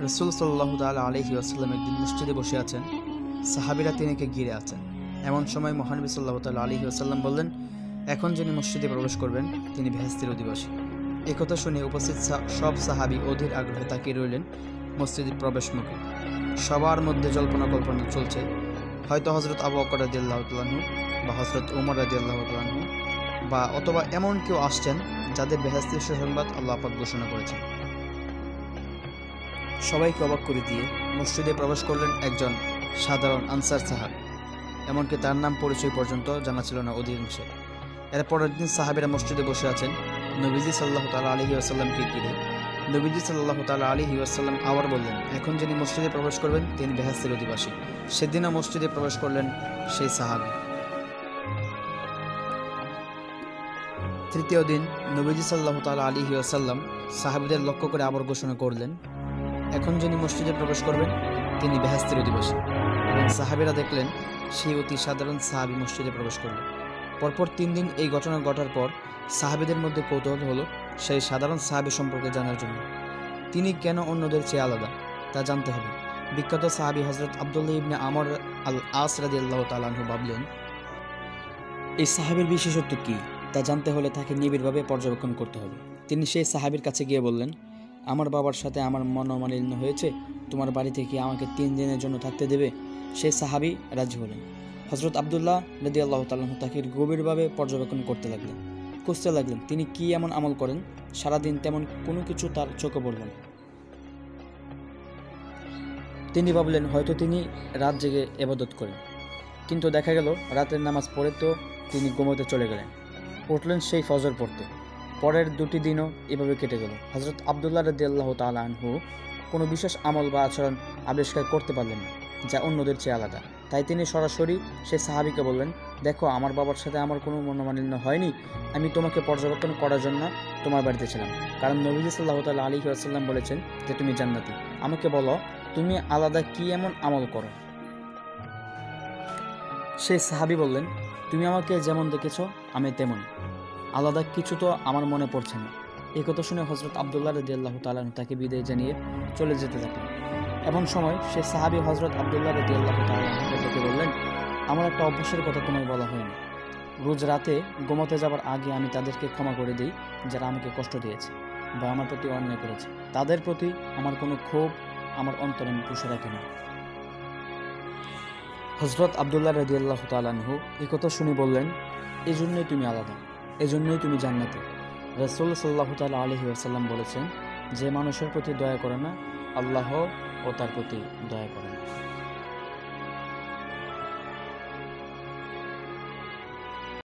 রাসূল সাল্লাল্লাহু তাআলা আলাইহি ওয়াসাল্লাম একদিন মসজিদে বসে আছেন, সাহাবীরা তিনিকে ঘিরে আছেন। এমন সময় মহানবী সাল্লাল্লাহু তাআলা আলাইহি ওয়াসাল্লাম বললেন, এখন যিনি মসজিদে প্রবেশ করবেন তিনি বেহেশতের অধিবাসী। একথা শুনে উপস্থিত সব সাহাবী অধীর আগ্রহে তাকিয়ে রইলেন মসজিদের প্রবেশমুখে। সবার মধ্যে জল্পনা কল্পনা চলছে, হয়তো হযরত আবু বকর রাদিয়াল্লাহু তাআলা আনহু বা হযরত ওমর রাদিয়াল্লাহু তাআলা আনহু বা অথবা এমন কেউ আসছেন যাদের বেহেশতের সুসংবাদ আল্লাহ পাক ঘোষণা করেছেন। সবাইকে অবাক করে দিয়ে মসজিদে প্রবেশ করলেন একজন সাধারণ আনসার সাহাবী, এমনকি তার নাম পরিচয় পর্যন্ত জানা ছিল না অধিকাংশের। এরপরের দিন সাহাবীরা মসজিদে বসে আছেন নবীজি সাল্লাল্লাহু তাআলা আলাইহি ওয়াসাল্লামকে ঘিরে। নবীজি সাল্লাল্লাহু তাআলা আলাইহি ওয়াসাল্লাম আবার বললেন, এখন যিনি মসজিদে প্রবেশ করবেন তিনি বেহেশতের অধিবাসী। সেদিনও মসজিদে প্রবেশ করলেন সেই সাহাবী। তৃতীয় দিন নবীজি সাল্লাল্লাহু তাআলা আলাইহি ওয়াসাল্লাম সাহাবীদের লক্ষ্য করে আবার ঘোষণা করলেন, এখন যিনি মসজিদে প্রবেশ করবেন তিনি বেহেশতের অধিবাসী। এবং সাহাবীরা দেখলেন সেই অতি সাধারণ সাহাবী মসজিদে প্রবেশ করলেন। পরপর 3 দিন এই ঘটনা ঘটার পর সাহাবীদের মধ্যে কৌতূহল হলো সেই সাধারণ সাহাবী সম্পর্কে জানার জন্য। তিনি কেন অন্যদের চেয়ে আলাদা তা জানতে হবে। বিখ্যাত সাহাবী হযরত আব্দুল্লাহ ইবনে আমর আল আস রাদিয়াল্লাহু তাআলা আনহু ভাবলেন, এই সাহাবীর বিশেষত্ব কী তা জানতে হলে তাকে নিবিড়ভাবে পর্যবেক্ষণ করতে হবে। তিনি সেই সাহাবীর কাছে গিয়ে বললেন, আমার বাবার সাথে আমার মনোমালিন্য হয়েছে, তোমার বাড়ি থেকে আমাকে 3 দিনের জন্য থাকতে দেবে? সেই সাহাবী রাজি হলেন। হযরত আব্দুল্লাহ রাদিয়াল্লাহু তাআলা আনহু তাকে গভীরভাবে পর্যবেক্ষণ করতে লাগলেন, খুঁজতে লাগলেন তিনি কি এমন আমল করেন সারাদিন তেমন কোনো কিছু তার চোখে পড়ল না। তিনি ভাবলেন হয়তো তিনি রাত জেগে ইবাদত করেন, কিন্তু দেখা গেল রাতের নামাজ পড়ে তো তিনি ঘুমোতে চলে গেলেন। উঠলেন সেই ফজর পড়তে। পরের 2টি দিনও এভাবে কেটে গেল। হযরত আব্দুল্লাহ রাদিয়াল্লাহু তাআলা আনহু কোনো বিশেষ আমল বা আচরণ আবিষ্কার করতে পারলেন না যা অন্যদের চেয়ে আলাদা। তাই তিনি সরাসরি সেই সাহাবীকে বললেন, দেখো আমার বাবার সাথে আমার কোনো মনোমালিন্য হয়নি, আমি তোমাকে পর্যবেক্ষণ করার জন্য তোমার বাড়িতে ছিলাম, কারণ নবীজি সাল্লাল্লাহু তাআলা আলাইহি ওয়াসাল্লাম বলেছেন যে তুমি জান্নাতি। আমাকে বলো তুমি আলাদা কি এমন আমল করো? সেই সাহাবী বললেন, তুমি আমাকে যেমন দেখেছ আমি তেমনই, আলাদা কিছু তো আমার মনে পড়ছে না। এই কথা শুনে হযরত আব্দুল্লাহ রাদিয়াল্লাহু তাআলা তাকে বিদায় জানিয়ে চলে যেতে থাকলেন। এমন সময় সে সাহাবী হযরত আব্দুল্লাহ রাদিয়াল্লাহু তাআলা তাকে বললেন, আমার একটা অভ্যাসের কথা তোমায় বলা হয়নি। রোজ রাতে ঘুমাতে যাবার আগে আমি তাদেরকে ক্ষমা করে দিই যারা আমাকে কষ্ট দিয়েছে বা আমার প্রতি অন্যায় করেছে। তাদের প্রতি আমার কোনো ক্ষোভ আমার অন্তরে আমি পুষে রাখি না। হযরত আব্দুল্লাহ রাদিয়াল্লাহু তাআলা আনহু এই কথা শুনে বললেন, এজন্যই তুমি আলাদা, এজন্যই তুমি জান্নাতি। রাসূল সাল্লাল্লাহু তাআলা আলাইহি ওয়াসাল্লাম বলেছেন, যে মানুষের প্রতি দয়া করে না আল্লাহ ও তার প্রতি দয়া করে না।